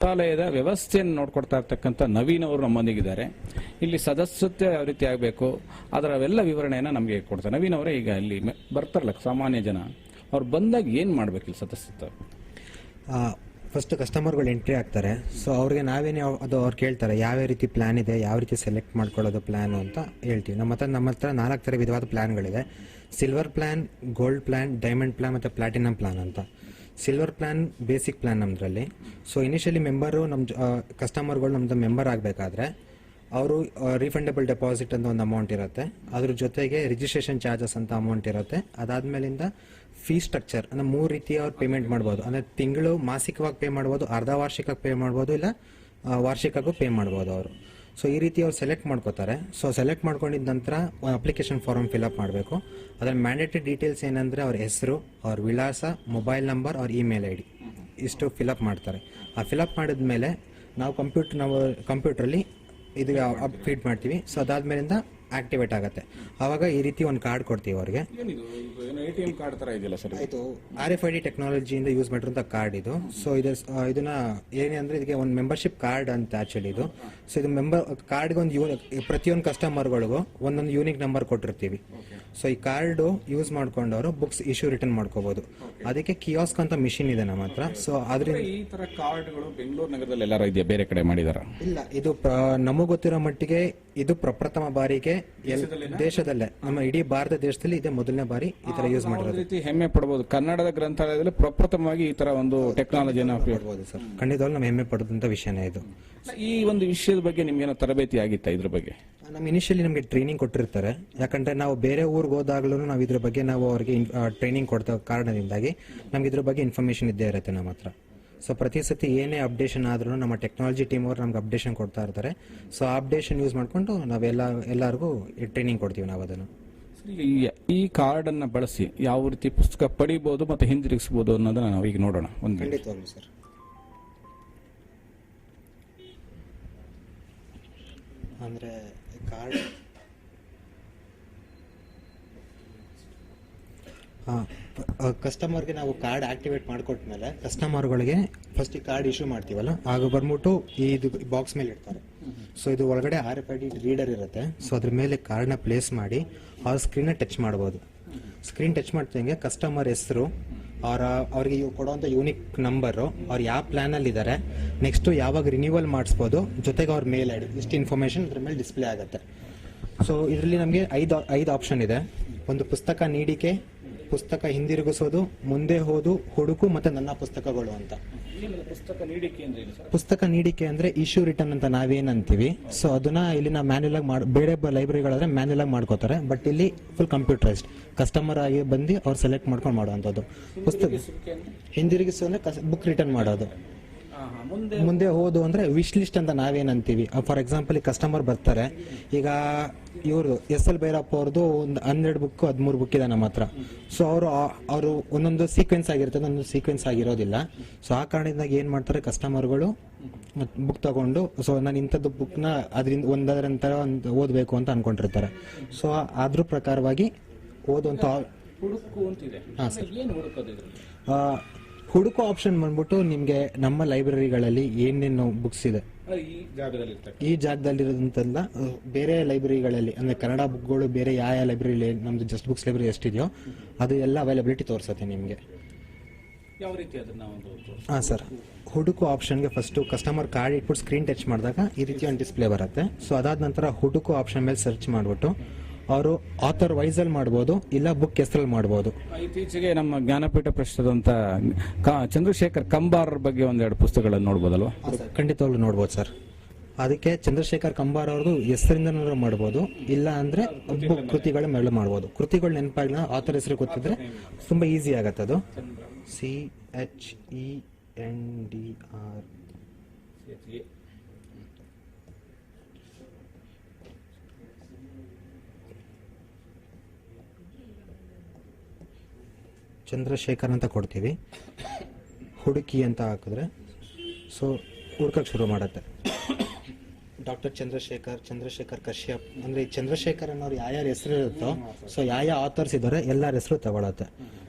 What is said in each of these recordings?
ಗ್ರಂಥಾಲಯದ ವ್ಯವಸ್ಥೆಯನ್ನು ನೋಡ್ಕೊಡ್ತಾ ಇರ್ತಕ್ಕಂಥ ನವೀನ್ ಅವರು ನಮ್ಮೊಂದಿಗಿದ್ದಾರೆ. ಇಲ್ಲಿ ಸದಸ್ಯತ್ವ ಯಾವ ರೀತಿ ಆಗಬೇಕು ಅದರವೆಲ್ಲ ವಿವರಣೆಯನ್ನು ನಮಗೆ ಕೊಡ್ತಾರೆ. ನವೀನ್ ಅವರೇ, ಈಗ ಇಲ್ಲಿ ಬರ್ತಾರಲ್ಲ ಸಾಮಾನ್ಯ ಜನ, ಅವ್ರು ಬಂದಾಗ ಏನು ಮಾಡಬೇಕು ಇಲ್ಲಿ ಸದಸ್ಯತ್ವ? ಫಸ್ಟ್ ಕಸ್ಟಮರ್ಗಳು ಎಂಟ್ರಿ ಆಗ್ತಾರೆ. ಸೊ ಅವ್ರಿಗೆ ನಾವೇನೇ ಅದು ಅವ್ರು ಕೇಳ್ತಾರೆ ಯಾವ ರೀತಿ ಪ್ಲಾನ್ ಇದೆ, ಯಾವ ರೀತಿ ಸೆಲೆಕ್ಟ್ ಮಾಡ್ಕೊಳ್ಳೋದು ಪ್ಲಾನು ಅಂತ ಹೇಳ್ತೀವಿ. ನಮ್ಮ ಹತ್ರ 4 ಥರ ವಿಧವಾದ ಪ್ಲಾನ್ಗಳಿದೆ. Silver plan, gold plan, diamond plan ಮತ್ತು ಪ್ಲಾಟಿನಮ್ ಪ್ಲಾನ್ ಅಂತ. ಸಿಲ್ವರ್ ಪ್ಲಾನ್ ಬೇಸಿಕ್ ಪ್ಲಾನ್ ನಮ್ಮದ್ರಲ್ಲಿ. ಸೊ ಇನಿಷಿಯಲಿ ಮೆಂಬರು ಕಸ್ಟಮರ್ಗಳು ನಮ್ದು ಮೆಂಬರ್ ಆಗಬೇಕಾದ್ರೆ ಅವರು ರೀಫಂಡಬಲ್ ಡೆಪಾಸಿಟ್ ಅಂತ ಒಂದು ಅಮೌಂಟ್ ಇರುತ್ತೆ. ಅದ್ರ ಜೊತೆಗೆ ರಿಜಿಸ್ಟ್ರೇಷನ್ ಚಾರ್ಜಸ್ ಅಂತ ಅಮೌಂಟ್ ಇರುತ್ತೆ. ಅದಾದ್ಮೇಲಿಂದ ಫೀ ಸ್ಟ್ರಕ್ಚರ್ ಅಂದರೆ 3 ರೀತಿ ಅವ್ರು ಪೇಮೆಂಟ್ ಮಾಡ್ಬೋದು. ಅಂದರೆ ತಿಂಗಳು ಮಾಸಿಕವಾಗಿ ಪೇ ಮಾಡ್ಬೋದು, ಅರ್ಧ ವಾರ್ಷಿಕವಾಗಿ ಪೇ ಮಾಡ್ಬೋದು, ಇಲ್ಲ ವಾರ್ಷಿಕಕ್ಕೂ ಪೇ ಮಾಡ್ಬೋದು ಅವರು. ಸೊ ಈ ರೀತಿ ಅವ್ರು ಸೆಲೆಕ್ಟ್ ಮಾಡ್ಕೋತಾರೆ. ಸೊ ಸೆಲೆಕ್ಟ್ ಮಾಡ್ಕೊಂಡಿದ್ದ ನಂತರ ಅಪ್ಲಿಕೇಶನ್ ಫಾರ್ಮ್ ಫಿಲಪ್ ಮಾಡಬೇಕು. ಅದ್ರಲ್ಲಿ ಮ್ಯಾಂಡೇಟರಿ ಡೀಟೇಲ್ಸ್ ಏನಂದರೆ ಅವ್ರ ಹೆಸರು, ಅವ್ರ ವಿಳಾಸ, ಮೊಬೈಲ್ ನಂಬರ್, ಅವ್ರ ಇಮೇಲ್ ID ಇಷ್ಟು ಫಿಲಪ್ ಮಾಡ್ತಾರೆ. ಆ ಫಿಲಪ್ ಮಾಡಿದ್ಮೇಲೆ ನಾವು ಕಂಪ್ಯೂಟ್ರಲ್ಲಿ ಇದು ಫೀಡ್ ಮಾಡ್ತೀವಿ. ಸೊ ಅದಾದ್ಮೇಲಿಂದ ಆಕ್ಟಿವೇಟ್ ಆಗುತ್ತೆ. ಆವಾಗ ಈ ರೀತಿ ಒಂದು ಕಾರ್ಡ್ ಕೊಡ್ತೀವಿ ಅವ್ರಿಗೆ. ATM ಕಾರ್ಡ್ ತರ ಇದೆಯಲ್ಲ ಸರ್, ಇದು RFID ಟೆಕ್ನಾಲಜಿಯಿಂದ ಯೂಸ್ ಮಾಡಿರುವಂಥ ಕಾರ್ಡ್ ಇದು. ಸೊ ಇದನ್ನ ಏನಂದ್ರೆ ಇದಕ್ಕೆ ಒಂದು ಮೆಂಬರ್ಶಿಪ್ ಕಾರ್ಡ್ ಅಂತ ಆಕ್ಚುಲಿ ಇದು. ಸೊ ಇದು ಕಾರ್ಡ್ಗೆ ಒಂದು ಪ್ರತಿಯೊಂದು ಕಸ್ಟಮರ್ಗಳಿಗೂ ಒಂದೊಂದು ಯೂನಿಕ್ ನಂಬರ್ ಕೊಟ್ಟಿರ್ತೀವಿ. ಸೊ ಈ ಕಾರ್ಡು ಯೂಸ್ ಮಾಡ್ಕೊಂಡವರು ಬುಕ್ಸ್ ರಿಟರ್ನ್ ಮಾಡ್ಕೋಬಹುದು. ಅದಕ್ಕೆ ಕಿಯಾಸ್ಕ್ ಅಂತ ಮಿಷಿನ್ ಇದೆ ನಮ್ಮ ಹತ್ರ. ಸೊ ಅದರಿಂದ ಈ ತರ ಕಾರ್ಡ್ಗಳು ಬೆಂಗಳೂರು ನಗರದಲ್ಲಿ ಎಲ್ಲಾರು ಇದೆಯಾ, ಬೇರೆ ಕಡೆ ಮಾಡಿದಾರ? ಇಲ್ಲ, ಇದು ನಮಗ್ ಗೊತ್ತಿರೋ ಮಟ್ಟಿಗೆ ಇದು ಪ್ರಪ್ರಥಮ ಬಾರಿಗೆ ದೇಶದಲ್ಲೇ, ನಮ್ಮ ಇಡೀ ಭಾರತ ದೇಶದಲ್ಲಿ ಇದೆ ಮೊದಲನೇ ಬಾರಿ ಈ ತರ ಯೂಸ್ ಮಾಡಿರೋದು. ಹೆಮ್ಮೆ ಪಡಬಹುದು. ಕನ್ನಡದ ಗ್ರಂಥಾಲಯದಲ್ಲಿ ಪ್ರಪ್ರಥಮವಾಗಿ ಈ ತರ ಒಂದು ಟೆಕ್ನಾಲಜಿಯನ್ನು ಪಡಬಹುದು ಸರ್. ಖಂಡಿತವಾಗ್ಲೂ ನಾವು ಹೆಮ್ಮೆ ಪಡುವಂತ ವಿಷಯನೇ ಇದು. ಈ ಒಂದು ವಿಷಯದ ಬಗ್ಗೆ ನಿಮ್ಗೇನೋ ತರಬೇತಿ ಆಗಿತ್ತಾ? ಇದ್ರ ಬಗ್ಗೆ ನಮ್ ಇನಿಷಿಯಲಿ ನಮಗೆ ಟ್ರೈನಿಂಗ್ ಕೊಟ್ಟಿರ್ತಾರೆ. ಯಾಕಂದ್ರೆ ನಾವು ಬೇರೆ ಊರಿಗೆ ಹೋದಾಗ್ಲೂ ನಾವು ಇದ್ರ ಬಗ್ಗೆ ನಾವು ಅವ್ರಿಗೆ ಟ್ರೈನಿಂಗ್ ಕೊಡ್ತಾ ಕಾರಣದಿಂದಾಗಿ ನಮ್ಗೆ ಇದ್ರ ಬಗ್ಗೆ ಇನ್ಫಾರ್ಮೇಶನ್ ಇದ್ದೇ ಇರುತ್ತೆ ನಮ್ಮ ಹತ್ರ. ಸೊ ಪ್ರತಿ ಸತಿ ಏನೇ ಅಪ್ಡೇಷನ್ ಆದ್ರೂ ನಮ್ಮ ಟೆಕ್ನಾಲಜಿ ಟೀಮ್ ಅವರು ನಮ್ಗೆ ಅಪ್ಡೇಷನ್ ಕೊಡ್ತಾ ಇರ್ತಾರೆ. ಸೊ ಆ ಅಪ್ಡೇಷನ್ ಯೂಸ್ ಮಾಡ್ಕೊಂಡು ಎಲ್ಲರಿಗೂ ಟ್ರೈನಿಂಗ್ ಕೊಡ್ತೀವಿ ನಾವು ಅದನ್ನು. ಈ ಕಾರ್ಡ್ ಅನ್ನ ಬಳಸಿ ಯಾವ ರೀತಿ ಪುಸ್ತಕ ಪಡಿಬಹುದು ಮತ್ತೆ ಹಿಂದಿರುಗಿಸಬಹುದು ಅನ್ನೋದನ್ನ ನಾವು ಈಗ ನೋಡೋಣ. ಖಂಡಿತವಾಗ್ಲೂ ಸರ್. ಅಂದ್ರೆ ಕಾರ್ಡ್ ಕಸ್ಟಮರ್ಗೆ ನಾವು ಕಾರ್ಡ್ ಆಕ್ಟಿವೇಟ್ ಮಾಡಿಕೊಟ್ಮೇಲೆ ಕಸ್ಟಮರ್ಗಳಿಗೆ ಫಸ್ಟ್ ಈ ಕಾರ್ಡ್ ಇಶ್ಯೂ ಮಾಡ್ತೀವಲ್ಲ, ಆಗ ಬಂದ್ಬಿಟ್ಟು ಇದು ಬಾಕ್ಸ್ ಮೇಲೆ ಇಡ್ತಾರೆ. ಸೊ ಇದು ಒಳಗಡೆ RFID ರೀಡರ್ ಇರುತ್ತೆ. ಸೊ ಅದ್ರ ಮೇಲೆ ಕಾರ್ಡ್ನ ಪ್ಲೇಸ್ ಮಾಡಿ ಅವ್ರ ಸ್ಕ್ರೀನ್ ಟಚ್ ಮಾಡ್ಬೋದು. ಸ್ಕ್ರೀನ್ ಟಚ್ ಮಾಡ್ದಂಗೆ ಕಸ್ಟಮರ್ ಹೆಸರು, ಅವ್ರಿಗೆ ಕೊಡುವಂಥ ಯೂನಿಕ್ ನಂಬರು, ಅವ್ರು ಯಾವ ಪ್ಲಾನಲ್ಲಿ ಇದ್ದಾರೆ, ನೆಕ್ಸ್ಟ್ ಯಾವಾಗ ರಿನ್ಯೂವಲ್ ಮಾಡಿಸ್ಬೋದು, ಜೊತೆಗೆ ಅವ್ರ ಮೇಲ್ ID, ಇಷ್ಟು ಇನ್ಫಾರ್ಮೇಶನ್ ಇದ್ರ ಮೇಲೆ ಡಿಸ್ಪ್ಲೇ ಆಗುತ್ತೆ. ಸೊ ಇದರಲ್ಲಿ ನಮಗೆ ಐದು ಆಪ್ಷನ್ ಇದೆ. ಒಂದು ಪುಸ್ತಕ ನೀಡಿಕೆ, ಪುಸ್ತಕ ಹಿಂದಿರುಗಿಸೋದು, ಮುಂದೆ ಹೋದು, ಹುಡುಕು ಮತ್ತೆ ನನ್ನ ಪುಸ್ತಕಗಳು ಅಂತ. ಪುಸ್ತಕ ನೀಡಿಕೆ ಅಂದ್ರೆ ಇಶ್ಯೂ ರಿಟರ್ನ್ ಅಂತ ನಾವೇನಂತೀವಿ. ಸೊ ಅದನ್ನ ಇಲ್ಲಿ ನಾವು ಮ್ಯಾನ್ಯಲ್ ಆಗಿ ಬೇರೆ ಲೈಬ್ರರಿಗಳಾದ್ರೆ ಮ್ಯಾನ್ಯಲ್ ಆಗಿ ಮಾಡ್ಕೋತಾರೆ. ಬಟ್ ಇಲ್ಲಿ ಫುಲ್ ಕಂಪ್ಯೂಟರೈಸ್ಡ್ ಕಸ್ಟಮರ್ ಆಗಿ ಬಂದು ಅವ್ರು ಸೆಲೆಕ್ಟ್ ಮಾಡ್ಕೊಂಡು ಮಾಡುವಂಥದ್ದು. ಪುಸ್ತಕ ಹಿಂದಿರುಗಿಸು ಅಂದ್ರೆ ಬುಕ್ ರಿಟರ್ನ್ ಮಾಡೋದು. ಮುಂದೆ ಹೋದು ಅಂದ್ರೆ ವಿಶ್ ಲಿಸ್ಟ್ ಅಂತ ನಾವೇನಂತೀವಿ. ಫಾರ್ ಎಕ್ಸಾಂಪಲ್ ಈ ಕಸ್ಟಮರ್ ಬರ್ತಾರೆ, ಈಗ ಇವರು SL ಭೈರಪ್ಪ ಅವ್ರದ್ದು ಒಂದು 12 ಬುಕ್ 13 ಬುಕ್ ಇದೆ ನಮ್ಮ ಹತ್ರ. ಸೊ ಅವರು ಒಂದೊಂದು ಸೀಕ್ವೆನ್ಸ್ ಆಗಿರ್ತದೆ, ಒಂದೊಂದು ಸೀಕ್ವೆನ್ಸ್ ಆಗಿರೋದಿಲ್ಲ. ಸೊ ಆ ಕಾರಣದಿಂದ ಏನ್ ಮಾಡ್ತಾರೆ ಕಸ್ಟಮರ್ಗಳು ಬುಕ್ ತಗೊಂಡು, ಸೊ ನಾನು ಇಂಥದ್ದು ಬುಕ್ನ ಅದರಿಂದ ಒಂದರಂತರ ಓದಬೇಕು ಅಂತ ಅನ್ಕೊಂಡಿರ್ತಾರೆ. ಸೊ ಅದ್ರ ಪ್ರಕಾರವಾಗಿ ಓದುವಂತ ಹಾಂ ಸರ್. ಹುಡುಕೋ ಆಪ್ಷನ್ ಬಂದ್ಬಿಟ್ಟು ನಿಮ್ಗೆ ನಮ್ಮ ಲೈಬ್ರರಿಗಳಲ್ಲಿ ಏನೇನು ಬುಕ್ಸ್ ಇದೆ ಈ ಜಾಗದಲ್ಲಿರೋದಂತೆಲ್ಲ ಬೇರೆ ಲೈಬ್ರರಿಗಳಲ್ಲಿ, ಅಂದ್ರೆ ಕನ್ನಡ ಬುಕ್ಗಳು ಬೇರೆ ಯಾವ ಲೈಬ್ರರಿ, ನಮ್ದು ಜಸ್ಟ್ ಬುಕ್ಸ್ ಲೈಬ್ರರಿ ಎಷ್ಟಿದೆಯೋ ಅದು ಎಲ್ಲ ಅವೈಲಬಿಲಿಟಿ ತೋರಿಸುತ್ತೆ ನಿಮಗೆ. ಹಾಂ ಸರ್. ಹುಡುಕು ಆಪ್ಷನ್ಗೆ ಫಸ್ಟ್ ಕಸ್ಟಮರ್ ಕಾರ್ಡ್ ಇಟ್ಬಿಟ್ಟು ಸ್ಕ್ರೀನ್ ಟಚ್ ಮಾಡಿದಾಗ ಈ ರೀತಿ ಒಂದು ಡಿಸ್ಪ್ಲೇ ಬರುತ್ತೆ. ಸೊ ಅದಾದ ನಂತರ ಹುಡುಕು ಆಪ್ಷನ್ ಮೇಲೆ ಸರ್ಚ್ ಮಾಡಿಬಿಟ್ಟು ಅವರು ಆಥರ್ ವೈಸ್ ಅಲ್ಲಿ ಮಾಡಬಹುದು, ಇಲ್ಲ ಬುಕ್ ಹೆಸರಲ್ಲಿ ಮಾಡಬಹುದು. ಇತ್ತೀಚೆಗೆ ನಮ್ಮ ಜ್ಞಾನಪೀಠ ಪ್ರಶಸ್ತಿಯಾದಂತ ಚಂದ್ರಶೇಖರ್ ಕಂಬಾರ್ ಬಗ್ಗೆ ಒಂದೆರಡು ಪುಸ್ತಕಗಳನ್ನು ನೋಡಬಹುದಲ್ವಾ? ಖಂಡಿತವಾಗ್ಲೂ ನೋಡ್ಬೋದು ಸರ್. ಅದಕ್ಕೆ ಚಂದ್ರಶೇಖರ್ ಕಂಬಾರ್ ಅವ್ರದ್ದು ಹೆಸರಿಂದ ಮಾಡಬಹುದು, ಇಲ್ಲ ಅಂದ್ರೆ ಕೃತಿಗಳ ಮೇಲೆ ಮಾಡಬಹುದು. ಕೃತಿಗಳು ನೆನಪಾಗಿಲ್ಲ, ಆಥರ್ ಹೆಸರು ಗೊತ್ತಿದ್ರೆ ತುಂಬಾ ಈಸಿ ಆಗತ್ತೆ. ಅದು CHENDR ಚಂದ್ರಶೇಖರ್ ಅಂತ ಕೊಡ್ತೀವಿ. ಹುಡುಕಿ ಅಂತ ಹಾಕಿದ್ರೆ ಸೊ ಹುಡ್ಕಕ್ಕೆ ಶುರು ಮಾಡುತ್ತೆ. ಡಾಕ್ಟರ್ ಚಂದ್ರಶೇಖರ್ ಕಶ್ಯಪ್ ಅಂದ್ರೆ ಚಂದ್ರಶೇಖರ್ ಅನ್ನೋರು ಯಾರ್ಯಾರ ಹೆಸರು ಇರುತ್ತೋ, ಸೊ ಯಾವ ಆಥರ್ಸ್ ಇದ್ದಾರೆ ಎಲ್ಲರ ಹೆಸರು ತಗೊಳತ್ತೆ.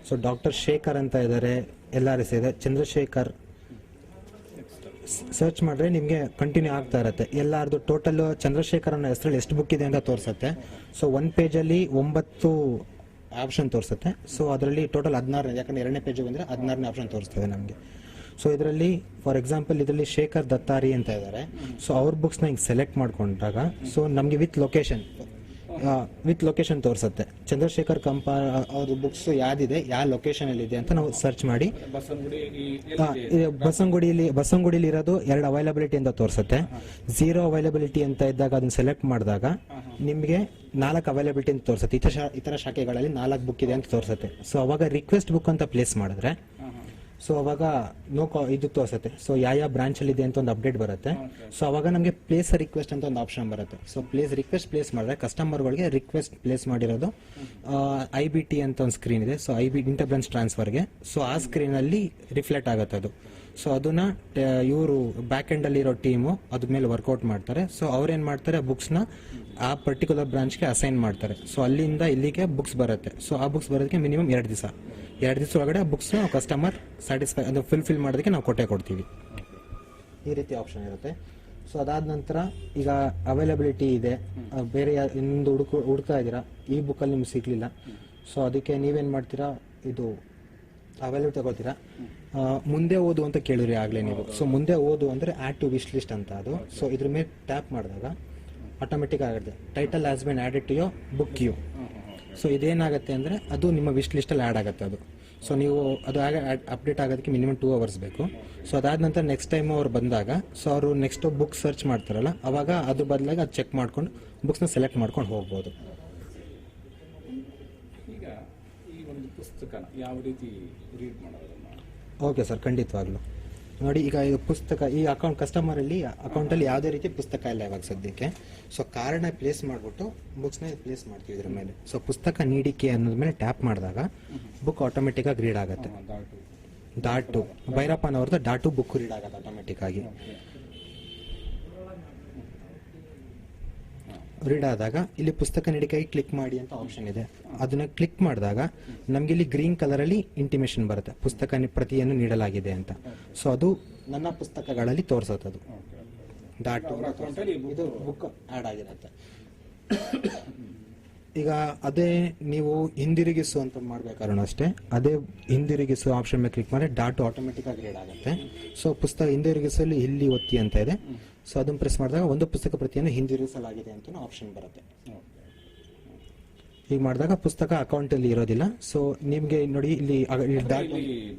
ಸೊ ಡಾಕ್ಟರ್ ಶೇಖರ್ ಅಂತ ಇದ್ದಾರೆ, ಎಲ್ಲರ ಹೆಸರು ಇದೆ. ಚಂದ್ರಶೇಖರ್ ಸರ್ಚ್ ಮಾಡಿದ್ರೆ ನಿಮಗೆ ಕಂಟಿನ್ಯೂ ಆಗ್ತಾ ಇರುತ್ತೆ. ಎಲ್ಲಾರ್ದು ಟೋಟಲ್ ಚಂದ್ರಶೇಖರ್ ಅನ್ನೋ ಹೆಸರಲ್ಲಿ ಎಷ್ಟು ಬುಕ್ ಇದೆ ಅಂತ ತೋರಿಸುತ್ತೆ. ಸೊ 1 ಪೇಜಲ್ಲಿ 9 ಆಪ್ಷನ್ ತೋರಿಸುತ್ತೆ. ಸೊ ಅದರಲ್ಲಿ ಟೋಟಲ್ 16, ಯಾಕಂದ್ರೆ 2ನೇ ಪೇಜ್ ಬಂದರೆ 16ನೇ ಆಪ್ಷನ್ ತೋರಿಸ್ತದೆ ನಮಗೆ. ಸೊ ಇದರಲ್ಲಿ ಫಾರ್ ಎಕ್ಸಾಂಪಲ್ ಇದರಲ್ಲಿ ಶೇಖರ್ ದತ್ತಾರಿ ಅಂತ ಇದ್ದಾರೆ. ಸೊ ಅವ್ರ ಬುಕ್ಸ್ನ ಹಿಂಗೆ ಸೆಲೆಕ್ಟ್ ಮಾಡ್ಕೊಂಡಾಗ ಸೊ ನಮಗೆ ವಿತ್ ಲೊಕೇಶನ್ ತೋರಿಸುತ್ತೆ. ಚಂದ್ರಶೇಖರ್ ಅವ್ರ ಬುಕ್ಸ್ ಯಾವ್ದಿದೆ, ಯಾವ ಲೊಕೇಶನಲ್ಲಿ ಇದೆ ಅಂತ ನಾವು ಸರ್ಚ್ ಮಾಡಿ ಬಸವನಗುಡಿಯಲ್ಲಿ ಇರೋದು 2 ಅವೈಲಬಿಲಿಟಿ ಅಂತ ತೋರಿಸುತ್ತೆ. 0 ಅವೈಲಬಿಲಿಟಿ ಅಂತ ಇದ್ದಾಗ ಅದನ್ನ ಸೆಲೆಕ್ಟ್ ಮಾಡಿದಾಗ ನಿಮಗೆ 4 ಅವೈಲಬಿಲಿಟಿ ಅಂತ ತೋರಿಸುತ್ತೆ. ಇತರ ಶಾಖೆಗಳಲ್ಲಿ 4 ಬುಕ್ ಇದೆ ಅಂತ ತೋರಿಸುತ್ತೆ. ಸೊ ಅವಾಗ ರಿಕ್ವೆಸ್ಟ್ ಬುಕ್ ಅಂತ ಪ್ಲೇಸ್ ಮಾಡಿದ್ರೆ ಸೊ ಅವಾಗ ಇದು ತೋರಿಸುತ್ತೆ. ಸೊ ಯಾವ ಬ್ರಾಂಚಲ್ಲಿ ಇದೆ ಅಂತ ಒಂದು ಅಪ್ಡೇಟ್ ಬರುತ್ತೆ. ಸೊ ಅವಾಗ ನಮಗೆ ಪ್ಲೇಸ್ ರಿಕ್ವೆಸ್ಟ್ ಅಂತ ಒಂದು ಆಪ್ಷನ್ ಬರುತ್ತೆ. ಸೊ ಪ್ಲೇಸ್ ಮಾಡಿದ್ರೆ ಕಸ್ಟಮರ್ಗಳಿಗೆ ರಿಕ್ವೆಸ್ಟ್ ಪ್ಲೇಸ್ ಮಾಡಿರೋದು IBT ಅಂತ ಒಂದು ಸ್ಕ್ರೀನ್ ಇದೆ. ಸೊ ಇಂಟರ್ ಬ್ರಾಂಚ್ ಟ್ರಾನ್ಸ್ಫರ್ಗೆ. ಸೊ ಆ ಸ್ಕ್ರೀನಲ್ಲಿ ರಿಫ್ಲೆಕ್ಟ್ ಆಗುತ್ತೆ ಅದು. ಸೊ ಅದನ್ನ ಇವರು ಬ್ಯಾಕ್ ಎಂಡ್ ಅಲ್ಲಿ ಇರೋ ಟೀಮು ಅದ್ರ ಮೇಲೆ ವರ್ಕೌಟ್ ಮಾಡ್ತಾರೆ. ಸೊ ಅವ್ರೇನ್ ಮಾಡ್ತಾರೆ, ಬುಕ್ಸ್ನ ಆ ಪರ್ಟಿಕ್ಯುಲರ್ ಬ್ರಾಂಚ್ಗೆ ಅಸೈನ್ ಮಾಡ್ತಾರೆ. ಸೊ ಅಲ್ಲಿಂದ ಇಲ್ಲಿಗೆ ಬುಕ್ಸ್ ಬರುತ್ತೆ. ಸೊ ಆ ಬುಕ್ಸ್ ಬರೋದಕ್ಕೆ ಮಿನಿಮಮ್ 2 ದಿವಸ ಒಳಗಡೆ ಬುಕ್ಸ್ ಕಸ್ಟಮರ್ ಸ್ಯಾಟಿಸ್ಫೈ ಅದು ಫುಲ್ಫಿಲ್ ಮಾಡೋದಕ್ಕೆ ನಾವು ಕೊಡ್ತೀವಿ. ಈ ರೀತಿ ಆಪ್ಷನ್ ಇರುತ್ತೆ. ಸೊ ಅದಾದ ನಂತರ ಈಗ ಅವೈಲಬಿಲಿಟಿ ಇದೆ, ಬೇರೆ ಇನ್ನೊಂದು ಹುಡುಕ್ತಾ ಇದ್ದೀರಾ, ಈ ಬುಕ್ಕಲ್ಲಿ ನಿಮ್ಗೆ ಸಿಗ್ಲಿಲ್ಲ. ಸೊ ಅದಕ್ಕೆ ನೀವೇನು ಮಾಡ್ತೀರಾ, ಇದು ಅವೈಲಬಿಲಿಟಿ ತಗೋತೀರಾ. ಮುಂದೆ ಓದು ಅಂತ ಕೇಳಿರಿ ಆಗಲೇ ನೀವು. ಸೊ ಮುಂದೆ ಓದು ಅಂದರೆ ಆ್ಯಡ್ ಟು ವಿಶ್ ಲಿಸ್ಟ್ ಅಂತ ಅದು. ಸೊ ಇದ್ರ ಮೇಲೆ ಟ್ಯಾಪ್ ಮಾಡಿದಾಗ ಆಟೋಮೆಟಿಕ್ ಆಗುತ್ತೆ title has been added to your book queue. So ಇದೇನಾಗುತ್ತೆ ಅಂದರೆ ಅದು ನಿಮ್ಮ ವಿಶ್ ಲಿಸ್ಟಲ್ಲಿ ಆ್ಯಡ್ ಆಗುತ್ತೆ ಅದು. ಸೊ ನೀವು ಅದು ಅಪ್ಡೇಟ್ ಆಗೋದಕ್ಕೆ ಮಿನಿಮಮ್ 2 ಅವರ್ಸ್ ಬೇಕು. ಸೊ ಅದಾದ ನಂತರ ನೆಕ್ಸ್ಟ್ ಟೈಮ್ ಅವ್ರು ಬಂದಾಗ ಸೊ ಅವರು ನೆಕ್ಸ್ಟ್ ಬುಕ್ ಸರ್ಚ್ ಮಾಡ್ತಾರಲ್ಲ, ಅವಾಗ ಅದ್ರ ಬದಲಾಗಿ ಅದು ಚೆಕ್ ಮಾಡ್ಕೊಂಡು ಬುಕ್ಸ್ನ ಸೆಲೆಕ್ಟ್ ಮಾಡ್ಕೊಂಡು ಹೋಗ್ಬೋದು. ಈಗ ಈ ಒಂದು ಪುಸ್ತಕನ ಯಾವ ರೀತಿ ರೀಡ್ ಮಾಡೋದನ್ನು? ಓಕೆ ಸರ್, ಖಂಡಿತವಾಗ್ಲೂ ನೋಡಿ. ಈಗ ಇದು ಪುಸ್ತಕ ಈ ಅಕೌಂಟ್ ಕಸ್ಟಮರಲ್ಲಿ ಅಕೌಂಟಲ್ಲಿ ಯಾವುದೇ ರೀತಿ ಪುಸ್ತಕ ಇಲ್ಲ ಇವಾಗ ಸದ್ಯಕ್ಕೆ. ಸೊ ಕಾರ್ಡ್ನ ಪ್ಲೇಸ್ ಮಾಡಿಬಿಟ್ಟು ಬುಕ್ಸ್ನ ಪ್ಲೇಸ್ ಮಾಡ್ತೀವಿ ಇದ್ರ ಮೇಲೆ. ಸೊ ಪುಸ್ತಕ ನೀಡಿಕೆ ಅನ್ನೋದ ಮೇಲೆ ಟ್ಯಾಪ್ ಮಾಡಿದಾಗ ಬುಕ್ ಆಟೋಮೆಟಿಕ್ ಆಗಿ ರೀಡ್ ಆಗುತ್ತೆ. ಡಾಟು ಭೈರಪ್ಪನವ್ರದ್ದು ಡಾಟು ಬುಕ್ ರೀಡ್ ಆಗುತ್ತೆ ಆಟೋಮೆಟಿಕ್ ಆಗಿ. ರೀಡ್ ಆದಾಗ ಇಲ್ಲಿ ಪುಸ್ತಕ ನೀಡಿಕೆಗೆ ಕ್ಲಿಕ್ ಮಾಡಿ ಅಂತ ಆಪ್ಷನ್ ಇದೆ. ಅದನ್ನ ಕ್ಲಿಕ್ ಮಾಡಿದಾಗ ನಮ್ಗೆ ಇಲ್ಲಿ ಗ್ರೀನ್ ಕಲರ್ ಅಲ್ಲಿ ಇಂಟಿಮೇಷನ್ ಬರುತ್ತೆ, ಪುಸ್ತಕ ಪ್ರತಿಯನ್ನು ನೀಡಲಾಗಿದೆ ಅಂತ. ಸೊ ಅದು ನನ್ನ ಪುಸ್ತಕಗಳಲ್ಲಿ ತೋರಿಸುತ್ತೆ. ಅದು ಡಾಟು ಇದು ಬುಕ್ ಆಡ್ ಆಗಿರುತ್ತೆ. ಈಗ ಅದೇ ನೀವು ಹಿಂದಿರುಗಿಸು ಅಂತ ಮಾಡ್ಬೇಕಾದ್ರೂ ಅಷ್ಟೇ, ಅದೇ ಹಿಂದಿರುಗಿಸು ಆಪ್ಷನ್ ಮೇಲೆ ಕ್ಲಿಕ್ ಮಾಡಿ ಡಾಟು ಆಟೋಮೆಟಿಕ್ ಆಗಿ ರೀಡ್ ಆಗುತ್ತೆ. ಸೊ ಪುಸ್ತಕ ಹಿಂದಿರುಗಿಸಲು ಇಲ್ಲಿ ಒತ್ತಿ ಅಂತ ಇದೆ. ಸೊ ಅದನ್ನು ಪ್ರೆಸ್ ಮಾಡಿದಾಗ ಒಂದು ಪುಸ್ತಕ ಪ್ರತಿಯನ್ನು ಹಿಂದಿರುಗಿಸಲಾಗಿದೆ ಅಂತ ಆಪ್ಷನ್ ಬರುತ್ತೆ. ಹೀಗೆ ಮಾಡಿದಾಗ ಪುಸ್ತಕ ಅಕೌಂಟ್ ಅಲ್ಲಿ ಇರೋದಿಲ್ಲ. ಸೊ ನಿಮ್ಗೆ ನೋಡಿ ಇಲ್ಲಿ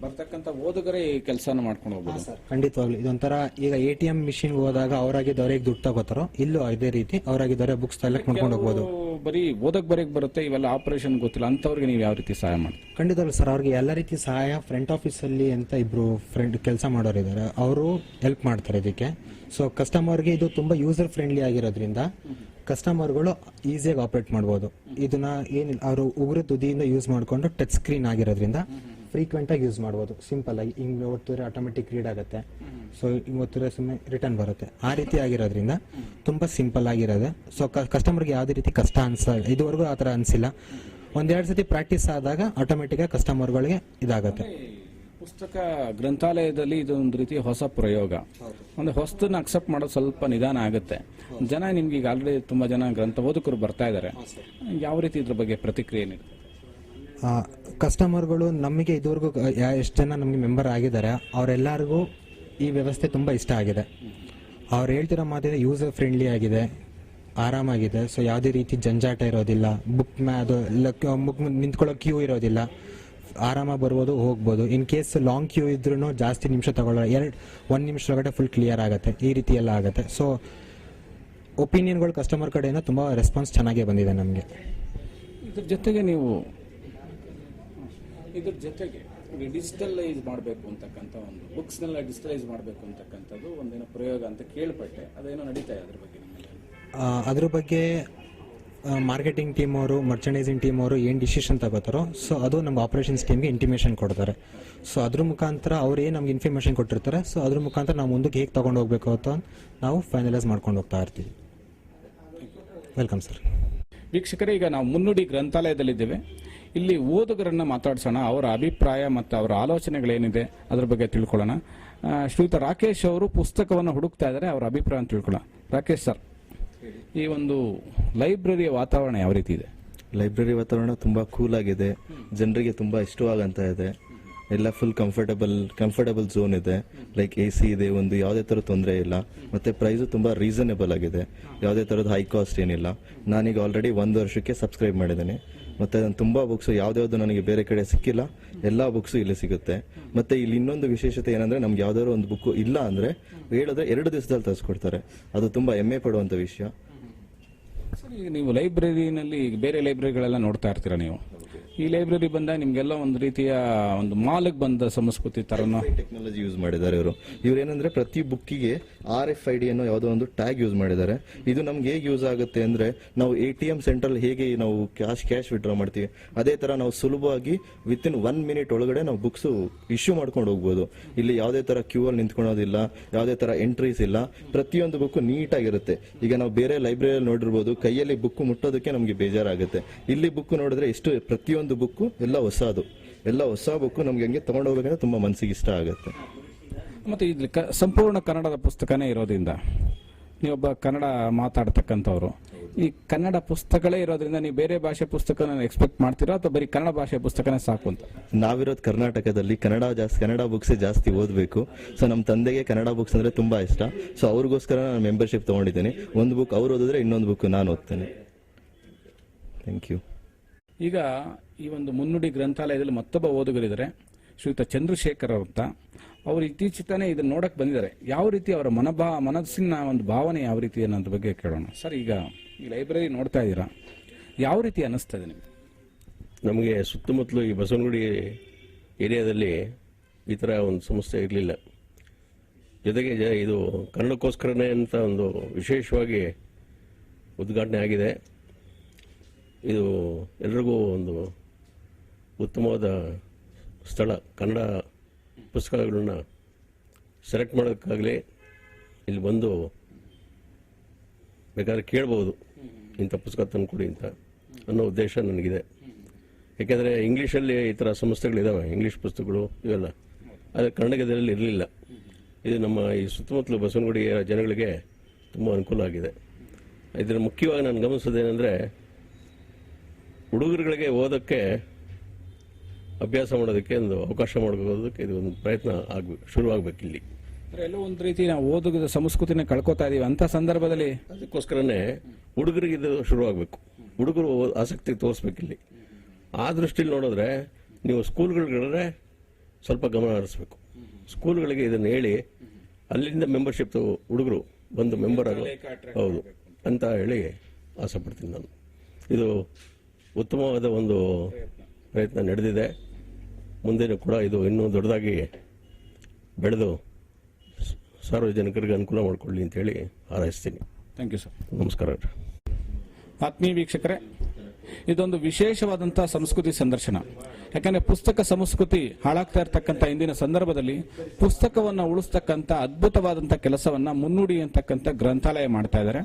ಬರ್ತಕ್ಕಂಥ ಓದುಗರೇ ಕೆಲಸನ ಮಾಡ್ಕೊಂಡು ಹೋಗ್ಬೋದು ಸರ್. ಖಂಡಿತವಾಗ್ಲು ಇದೊಂಥರ ಈಗ ATM ಮಿಷಿನ್ ಹೋದಾಗ ಅವರಾಗಿದ್ದವರಿಗೆ ದುಡ್ಡು ತಗೋತಾರೋ, ಇಲ್ಲೂ ಅದೇ ರೀತಿ ಅವರಾಗಿದ್ದವರೇ ಬುಕ್ಸ್ ಸೆಲೆಕ್ಟ್ ಮಾಡ್ಕೊಂಡು ಹೋಗ್ಬೋದು. ಬರೀ ಓದಕ್ ಬರೀಕ್ ಬರುತ್ತೆ, ಇವೆಲ್ಲ ಆಪರೇಷನ್ ಗೊತ್ತಿಲ್ಲ ಅಂತವ್ರಿಗೆ ನೀವು ಯಾವ ರೀತಿ ಸಹಾಯ ಮಾಡ್ತೀವಿ? ಖಂಡಿತವಾಗ್ಲು ಸರ್, ಅವ್ರಿಗೆ ಎಲ್ಲ ರೀತಿ ಸಹಾಯ ಫ್ರಂಟ್ ಆಫೀಸ್ ಅಲ್ಲಿ ಅಂತ ಇಬ್ರು ಫ್ರೆಂಡ್ ಕೆಲಸ ಮಾಡೋರು ಇದ್ದಾರೆ, ಅವರು ಹೆಲ್ಪ್ ಮಾಡ್ತಾರೆ ಇದಕ್ಕೆ. ಸೊ ಕಸ್ಟಮರ್ಗೆ ಇದು ತುಂಬಾ ಯೂಸರ್ ಫ್ರೆಂಡ್ಲಿ ಆಗಿರೋದ್ರಿಂದ ಕಸ್ಟಮರ್ಗಳು ಈಸಿಯಾಗಿ ಆಪರೇಟ್ ಮಾಡ್ಬೋದು. ಇದನ್ನ ಏನಿಲ್ಲ, ಅವರು ಉಗುರು ತುದಿಯಿಂದ ಯೂಸ್ ಮಾಡಿಕೊಂಡು ಟಚ್ ಸ್ಕ್ರೀನ್ ಆಗಿರೋದ್ರಿಂದ ಫ್ರೀಕ್ವೆಂಟ್ ಆಗಿ ಯೂಸ್ ಮಾಡ್ಬೋದು. ಸಿಂಪಲ್ ಆಗಿ ಹಿಂಗೆ ಓದ್ತಿದ್ರೆ ಆಟೋಮೆಟಿಕ್ ರೀಡ್ ಆಗುತ್ತೆ. ಸೊ ಹಿಂಗೆ ಓದ್ತಿದ್ರೆ ಸುಮ್ಮನೆ ರಿಟರ್ನ್ ಬರುತ್ತೆ. ಆ ರೀತಿ ಆಗಿರೋದ್ರಿಂದ ತುಂಬಾ ಸಿಂಪಲ್ ಆಗಿರೋದು. ಸೊ ಕಸ್ಟಮರ್ಗೆ ಯಾವುದೇ ರೀತಿ ಕಷ್ಟ ಅನ್ಸಲ್ಲ, ಇದುವರೆಗೂ ಆ ಥರ ಅನಿಸಿಲ್ಲ. 1-2 ಸತಿ ಪ್ರಾಕ್ಟೀಸ್ ಆದಾಗ ಆಟೋಮೆಟಿಕ್ ಆಗಿ ಕಸ್ಟಮರ್ಗಳಿಗೆ ಇದಾಗುತ್ತೆ. ಪುಸ್ತಕ ಗ್ರಂಥಾಲಯದಲ್ಲಿ ಇದೊಂದು ರೀತಿ ಹೊಸ ಪ್ರಯೋಗ. ಅಂದ್ರೆ ಹೊಸದನ್ನ ಅಕ್ಸೆಪ್ಟ್ ಮಾಡೋದು ಸ್ವಲ್ಪ ನಿಧಾನ ಆಗುತ್ತೆ. ಜನ ನಿಮ್ಗೆ ಈಗ ಆಲ್ರೆಡಿ ತುಂಬಾ ಜನ ಗ್ರಂಥ ಓದಕರು ಬರ್ತಾ ಇದ್ದಾರೆ, ಯಾವ ರೀತಿ ಇದ್ರ ಬಗ್ಗೆ ಪ್ರತಿಕ್ರಿಯೆ ನೀಡುತ್ತೆ? ಕಸ್ಟಮರ್ಗಳು ನಮಗೆ ಇದುವರೆಗೂ ಎಷ್ಟು ಜನ ನಮಗೆ ಮೆಂಬರ್ ಆಗಿದ್ದಾರೆ, ಅವರೆಲ್ಲರಿಗೂ ಈ ವ್ಯವಸ್ಥೆ ತುಂಬಾ ಇಷ್ಟ ಆಗಿದೆ. ಅವ್ರು ಹೇಳ್ತಿರೋ ಮಾತಿದೆ ಯೂಸರ್ ಫ್ರೆಂಡ್ಲಿ ಆಗಿದೆ, ಆರಾಮಾಗಿದೆ. ಸೊ ಯಾವುದೇ ರೀತಿ ಜಂಜಾಟ ಇರೋದಿಲ್ಲ, ಬುಕ್ ನಿಂತ್ಕೊಳ್ಳೋ ಕ್ಯೂ ಇರೋದಿಲ್ಲ, ಆರಾಮಾಗಿ ಬರ್ಬೋದು, ಹೋಗ್ಬೋದು. ಇನ್ ಕೇಸ್ ಲಾಂಗ್ ಕ್ಯೂ ಇದ್ರೂ ಜಾಸ್ತಿ ನಿಮಿಷ ತಗೊಳ್ಳೋ, 1 ನಿಮಿಷದೊಳಗಡೆ ಫುಲ್ ಕ್ಲಿಯರ್ ಆಗುತ್ತೆ. ಈ ರೀತಿ ಎಲ್ಲ ಆಗುತ್ತೆ. ಸೊ ಒಪಿನಿಯನ್ಗಳು ಕಸ್ಟಮರ್ ಕಡೆಯಿಂದ ತುಂಬಾ ರೆಸ್ಪಾನ್ಸ್ ಚೆನ್ನಾಗೇ ಬಂದಿದೆ ನಮಗೆ. ಇದ್ರ ಜೊತೆಗೆ ನೀವು ಡಿಜಿಟಲೈಸ್ ಮಾಡಬೇಕು ಅಂತಕ್ಕಂಥ ಒಂದು ಬುಕ್ಸ್ನೆಲ್ಲ ಡಿಜಿಟಲೈಸ್ ಮಾಡಬೇಕು ಅಂತಕ್ಕಂಥದ್ದು ಒಂದೇನೋ ಪ್ರಯೋಗ ಅಂತ ಕೇಳ್ಪಟ್ಟೆ, ಅದೇನೋ ನಡೀತಾ ಇದೆ. ಅದ್ರ ಬಗ್ಗೆ ಮಾರ್ಕೆಟಿಂಗ್ ಟೀಮ್ ಅವರು, ಮರ್ಚಂಡೈಸಿಂಗ್ ಟೀಮ್ ಅವರು ಏನು ಡಿಸಿಷನ್ ತಗೋತಾರೋ ಸೊ ಅದು ನಮ್ಮ ಆಪರೇಷನ್ಸ್ ಟೀಮ್ಗೆ ಇಂಟಿಮೇಷನ್ ಕೊಡ್ತಾರೆ. ಸೊ ಅದ್ರ ಮುಖಾಂತರ ಅವ್ರು ಏನು ನಮ್ಗೆ ಇನ್ಫಾರ್ಮೇಷನ್ ಕೊಟ್ಟಿರ್ತಾರೆ, ಸೊ ಅದ್ರ ಮುಖಾಂತರ ನಾವು ಮುಂದಕ್ಕೆ ಹೇಗೆ ತಗೊಂಡು ಹೋಗ್ಬೇಕು ಅಂತ ನಾವು ಫೈನಲೈಸ್ ಮಾಡ್ಕೊಂಡು ಹೋಗ್ತಾ ಇರ್ತೀವಿ. Welcome sir. ವೀಕ್ಷಕರೇ, ಈಗ ನಾವು ಮುನ್ನುಡಿ ಗ್ರಂಥಾಲಯದಲ್ಲಿದ್ದೇವೆ. ಇಲ್ಲಿ ಓದುಗರನ್ನ ಮಾತಾಡ್ಸೋಣ, ಅವರ ಅಭಿಪ್ರಾಯ ಮತ್ತು ಅವರ ಆಲೋಚನೆಗಳೇನಿದೆ ಅದ್ರ ಬಗ್ಗೆ ತಿಳ್ಕೊಳ್ಳೋಣ. ಶ್ರೀಯುತ ರಾಕೇಶ್ ಅವರು ಪುಸ್ತಕವನ್ನು ಹುಡುಕ್ತಾ ಇದ್ದಾರೆ, ಅವರ ಅಭಿಪ್ರಾಯ ಅಂತ ತಿಳ್ಕೊಳ್ಳೋಣ. ರಾಕೇಶ್ ಸರ್, ಈ ಒಂದು ಲೈಬ್ರರಿಯ ವಾತಾವರಣ ಯಾವ ರೀತಿ ಇದೆ? ಲೈಬ್ರರಿ ವಾತಾವರಣ ತುಂಬಾ ಕೂಲ್ ಆಗಿದೆ, ಜನರಿಗೆ ತುಂಬಾ ಇಷ್ಟವಾಗಂತ ಇದೆ. ಎಲ್ಲ ಫುಲ್ ಕಂಫರ್ಟಬಲ್ ಝೋನ್ ಇದೆ, ಲೈಕ್ AC ಇದೆ, ಒಂದು ಯಾವುದೇ ತರ ತೊಂದರೆ ಇಲ್ಲ. ಮತ್ತೆ ಪ್ರೈಸು ತುಂಬಾ ರೀಸನೇಬಲ್ ಆಗಿದೆ, ಯಾವುದೇ ತರದ ಹೈ ಕಾಸ್ಟ್ ಏನಿಲ್ಲ. ನಾನೀಗ ಆಲ್ರೆಡಿ 1 ವರ್ಷಕ್ಕೆ ಸಬ್ಸ್ಕ್ರೈಬ್ ಮಾಡಿದ್ದೀನಿ. ಮತ್ತೆ ನಾನು ತುಂಬಾ ಬುಕ್ಸ್ ಯಾವ್ದಾವ್ದು ನನಗೆ ಬೇರೆ ಕಡೆ ಸಿಕ್ಕಿಲ್ಲ, ಎಲ್ಲಾ ಬುಕ್ಸ್ ಇಲ್ಲಿ ಸಿಗುತ್ತೆ. ಮತ್ತೆ ಇಲ್ಲಿ ಇನ್ನೊಂದು ವಿಶೇಷತೆ ಏನಂದ್ರೆ ನಮ್ಗೆ ಯಾವ್ದಾದ್ರು ಒಂದು ಬುಕ್ ಇಲ್ಲ ಅಂದ್ರೆ ಹೇಳಿದ್ರೆ 2 ದಿವಸದಲ್ಲಿ ತರಿಸ್ಕೊಡ್ತಾರೆ. ಅದು ತುಂಬಾ ಹೆಮ್ಮೆ ಪಡುವಂತ ವಿಷಯ. ಸರ್, ಈಗ ನೀವು ಲೈಬ್ರರಿನಲ್ಲಿ ಬೇರೆ ಲೈಬ್ರರಿಗಳೆಲ್ಲ ನೋಡ್ತಾ ಇರ್ತೀರಾ ನೀವು. ಈ ಲೈಬ್ರರಿ ಬಂದಾಗ ನಿಮ್ಗೆಲ್ಲ ಒಂದು ರೀತಿಯ ಒಂದು ಮಾಲ್ಗೆ ಬಂದ ಸಂಸ್ಕೃತಿ ತರನ ಟೆಕ್ನಾಲಜಿ ಯೂಸ್ ಮಾಡಿದ್ದಾರೆ ಇವ್ರು ಏನಂದ್ರೆ ಪ್ರತಿ ಬುಕ್ಕಿಗೆ RFID ಅನ್ನೋ ಯಾವುದೋ ಒಂದು ಟ್ಯಾಗ್ ಯೂಸ್ ಮಾಡಿದ್ದಾರೆ. ಇದು ನಮ್ಗೆ ಹೇಗೆ ಯೂಸ್ ಆಗುತ್ತೆ ಅಂದ್ರೆ ನಾವು ATM ಸೆಂಟ್ರಲ್ ಹೇಗೆ ನಾವು ಕ್ಯಾಶ್ ವಿಡ್ರಾ ಮಾಡ್ತೀವಿ, ಅದೇ ತರ ನಾವು ಸುಲಭವಾಗಿ ವಿತಿನ್ 1 ಮಿನಿಟ್ ಒಳಗಡೆ ನಾವು ಬುಕ್ಸ್ ಇಶ್ಯೂ ಮಾಡ್ಕೊಂಡು ಹೋಗ್ಬೋದು. ಇಲ್ಲಿ ಯಾವುದೇ ತರ ಕ್ಯೂ ಅಲ್ಲಿ ನಿಂತ್ಕೊಳ್ಳೋದಿಲ್ಲ, ಯಾವುದೇ ತರ ಎಂಟ್ರೀಸ್ ಇಲ್ಲ. ಪ್ರತಿಯೊಂದು ಬುಕ್ ನೀಟ್ ಆಗಿರುತ್ತೆ. ಈಗ ನಾವು ಬೇರೆ ಲೈಬ್ರರಿಯಲ್ಲಿ ನೋಡಿರ್ಬೋದು, ಕೈಯಲ್ಲಿ ಬುಕ್ ಮುಟ್ಟೋದಕ್ಕೆ ನಮ್ಗೆ ಬೇಜಾರಾಗುತ್ತೆ. ಇಲ್ಲಿ ಬುಕ್ ನೋಡಿದ್ರೆ ಎಷ್ಟು ಪ್ರತಿಯೊಂದು ಬುಕ್ ಎಲ್ಲ ಹೊಸ ಬುಕ್ ನಮ್ಗೆ ಹಂಗೆ ತಗೊಂಡು ಹೋಗ್ಬೇಕಂದ್ರೆ ತುಂಬಾ ಮನಸ್ಸಿಗೆ ಇಷ್ಟ ಆಗುತ್ತೆ. ಮತ್ತೆ ಇಲ್ಲಿ ಸಂಪೂರ್ಣ ಕನ್ನಡದ ಪುಸ್ತಕನೇ ಇರೋದ್ರಿಂದ, ನೀವೊಬ್ಬ ಕನ್ನಡ ಮಾತಾಡ್ತಕ್ಕಂಥವ್ರು, ಈ ಕನ್ನಡ ಪುಸ್ತಕಗಳೇ ಇರೋದ್ರಿಂದ ನೀವು ಬೇರೆ ಭಾಷೆ ಪುಸ್ತಕ ಎಕ್ಸ್ಪೆಕ್ಟ್ ಮಾಡ್ತೀರಾ ಅಥವಾ ಬರೀ ಕನ್ನಡ ಭಾಷೆ ಪುಸ್ತಕನೇ ಸಾಕು ಅಂತ? ನಾವಿರೋದು ಕರ್ನಾಟಕದಲ್ಲಿ ಕನ್ನಡ ಬುಕ್ಸ್ ಜಾಸ್ತಿ ಓದಬೇಕು. ಸೊ ನಮ್ಮ ತಂದೆಗೆ ಕನ್ನಡ ಬುಕ್ಸ್ ಅಂದ್ರೆ ತುಂಬಾ ಇಷ್ಟ. ಸೊ ಅವ್ರಿಗೋಸ್ಕರ ನಾನು ಮೆಂಬರ್ಶಿಪ್ ತಗೊಂಡಿದ್ದೀನಿ. ಒಂದು ಬುಕ್ ಅವ್ರು ಓದಿದ್ರೆ ಇನ್ನೊಂದು ಬುಕ್ ನಾನು ಓದ್ತೇನೆ. Thank you. ಈಗ ಈ ಒಂದು ಮುನ್ನುಡಿ ಗ್ರಂಥಾಲಯದಲ್ಲಿ ಮತ್ತೊಬ್ಬ ಓದುಗರಿದ್ದಾರೆ, ಶ್ರೀಯುತ ಚಂದ್ರಶೇಖರ್ ಅಂತ. ಅವರು ಇತ್ತೀಚೆಗೆ ಇದನ್ನ ನೋಡಕ್ ಬಂದಿದ್ದಾರೆ. ಯಾವ ರೀತಿ ಅವರ ಮನಸ್ಸಿನ ಒಂದು ಭಾವನೆ ಯಾವ ರೀತಿ ಅನ್ನೋದ್ರ ಬಗ್ಗೆ ಕೇಳೋಣ. ಸರ್, ಈಗ ಈ ಲೈಬ್ರರಿ ನೋಡ್ತಾ ಇದ್ದೀರಾ, ಯಾವ ರೀತಿ ಅನಿಸ್ತಾ ಇದೆ ನಿಮ್ಗೆ? ನಮಗೆ ಸುತ್ತಮುತ್ತಲು ಈ ಬಸವನಗುಡಿ ಏರಿಯಾದಲ್ಲಿ ಈ ಥರ ಒಂದು ಸಂಸ್ಥೆ ಇರಲಿಲ್ಲ. ಜೊತೆಗೆ ಇದು ಕನ್ನಡಕ್ಕೋಸ್ಕರನೇ ಅಂತ ಒಂದು ವಿಶೇಷವಾಗಿ ಉದ್ಘಾಟನೆ ಆಗಿದೆ. ಇದು ಎಲ್ರಿಗೂ ಒಂದು ಉತ್ತಮವಾದ ಸ್ಥಳ. ಕನ್ನಡ ಪುಸ್ತಕಗಳನ್ನ ಸೆಲೆಕ್ಟ್ ಮಾಡೋದಕ್ಕಾಗಲಿ ಇಲ್ಲಿ ಬಂದು ಬೇಕಾದ್ರೆ ಕೇಳ್ಬೋದು, ಇಂಥ ಪುಸ್ತಕ ತಂದುಕೊಡಿ ಅಂತ ಅನ್ನೋ ಉದ್ದೇಶ ನನಗಿದೆ. ಯಾಕೆಂದರೆ ಇಂಗ್ಲೀಷಲ್ಲಿ ಈ ಥರ ಸಂಸ್ಥೆಗಳಿದ್ದಾವೆ, ಇಂಗ್ಲೀಷ್ ಪುಸ್ತಕಗಳು ಇವೆಲ್ಲ, ಆದರೆ ಕನ್ನಡದಲ್ಲಿ ಇರಲಿಲ್ಲ. ಇದು ನಮ್ಮ ಈ ಸುತ್ತಮುತ್ತಲು ಬಸವನಗುಡಿಯ ಜನಗಳಿಗೆ ತುಂಬ ಅನುಕೂಲ ಆಗಿದೆ. ಇದರ ಮುಖ್ಯವಾಗಿ ನಾನು ಗಮನಿಸೋದೇನೆಂದರೆ, ಹುಡುಗರುಗಳಿಗೆ ಓದೋಕ್ಕೆ ಅಭ್ಯಾಸ ಮಾಡೋದಕ್ಕೆ ಒಂದು ಅವಕಾಶ ಮಾಡ್ಕೊಳ್ಳೋದಕ್ಕೆ ಇದು ಒಂದು ಪ್ರಯತ್ನ ಶುರುವಾಗಬೇಕು. ಇಲ್ಲಿ ಎಲ್ಲೋ ಒಂದು ರೀತಿ ನಾವು ಓದುಗದ ಸಂಸ್ಕೃತಿನ ಕಳ್ಕೊತಾ ಇದೀವಿ ಅಂತ ಸಂದರ್ಭದಲ್ಲಿ ಅದಕ್ಕೋಸ್ಕರನೇ ಹುಡುಗರಿಗೆ ಇದು ಶುರುವಾಗಬೇಕು. ಹುಡುಗರು ಆಸಕ್ತಿ ತೋರಿಸ್ಬೇಕು. ಇಲ್ಲಿ ಆ ದೃಷ್ಟಿಯಲ್ಲಿ ನೋಡಿದ್ರೆ ನೀವು ಸ್ಕೂಲ್ಗಳಿದ್ರೆ ಸ್ವಲ್ಪ ಗಮನ ಹರಿಸ್ಬೇಕು. ಸ್ಕೂಲ್ಗಳಿಗೆ ಇದನ್ನು ಹೇಳಿ ಅಲ್ಲಿಂದ ಮೆಂಬರ್ಶಿಪ್ ಹುಡುಗರು ಬಂದು ಮೆಂಬರ್ ಆಗೋ ಹೌದು ಅಂತ ಹೇಳಿ ಆಸೆ ಪಡ್ತೀನಿ ನಾನು. ಇದು ಉತ್ತಮವಾದ ಒಂದು ಪ್ರಯತ್ನ ನಡೆದಿದೆ. ಮುಂದೆನೂ ಕೂಡ ಇದು ಇನ್ನೂ ದೊಡ್ಡದಾಗಿ ಬೆಳೆದು ಸಾರ್ವಜನಿಕರಿಗೆ ಅನುಕೂಲ ಮಾಡಿಕೊಳ್ಳಿ ಅಂತ ಹೇಳಿ ಹಾರೈಸ್ತೀನಿ. Thank you sir. ನಮಸ್ಕಾರ. ಆತ್ಮೀಯ ವೀಕ್ಷಕರೇ, ಇದೊಂದು ವಿಶೇಷವಾದಂತಹ ಸಂಸ್ಕೃತಿ ಸಂದರ್ಶನ. ಯಾಕಂದ್ರೆ ಪುಸ್ತಕ ಸಂಸ್ಕೃತಿ ಹಾಳಾಗ್ತಾ ಇರತಕ್ಕಂಥ ಇಂದಿನ ಸಂದರ್ಭದಲ್ಲಿ ಪುಸ್ತಕವನ್ನ ಉಳಿಸ್ತಕ್ಕಂಥ ಅದ್ಭುತವಾದಂತಹ ಕೆಲಸವನ್ನ ಮುನ್ನುಡಿ ಅಂತಕ್ಕಂಥ ಗ್ರಂಥಾಲಯ ಮಾಡ್ತಾ ಇದ್ದಾರೆ.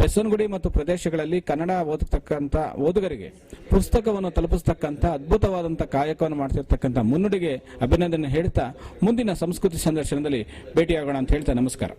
ಬೆಸವನಗುಡಿ ಮತ್ತು ಪ್ರದೇಶಗಳಲ್ಲಿ ಕನ್ನಡ ಓದತಕ್ಕಂಥ ಓದುಗರಿಗೆ ಪುಸ್ತಕವನ್ನು ತಲುಪಿಸ್ತಕ್ಕಂಥ ಅದ್ಭುತವಾದಂತಹ ಕಾಯಕವನ್ನು ಮಾಡ್ತಿರ್ತಕ್ಕಂಥ ಮುನ್ನುಡಿಗೆ ಅಭಿನಂದನೆ ಹೇಳ್ತಾ ಮುಂದಿನ ಸಂಸ್ಕೃತಿ ಸಂದರ್ಶನದಲ್ಲಿ ಭೇಟಿಯಾಗೋಣ ಅಂತ ಹೇಳ್ತಾ ನಮಸ್ಕಾರ.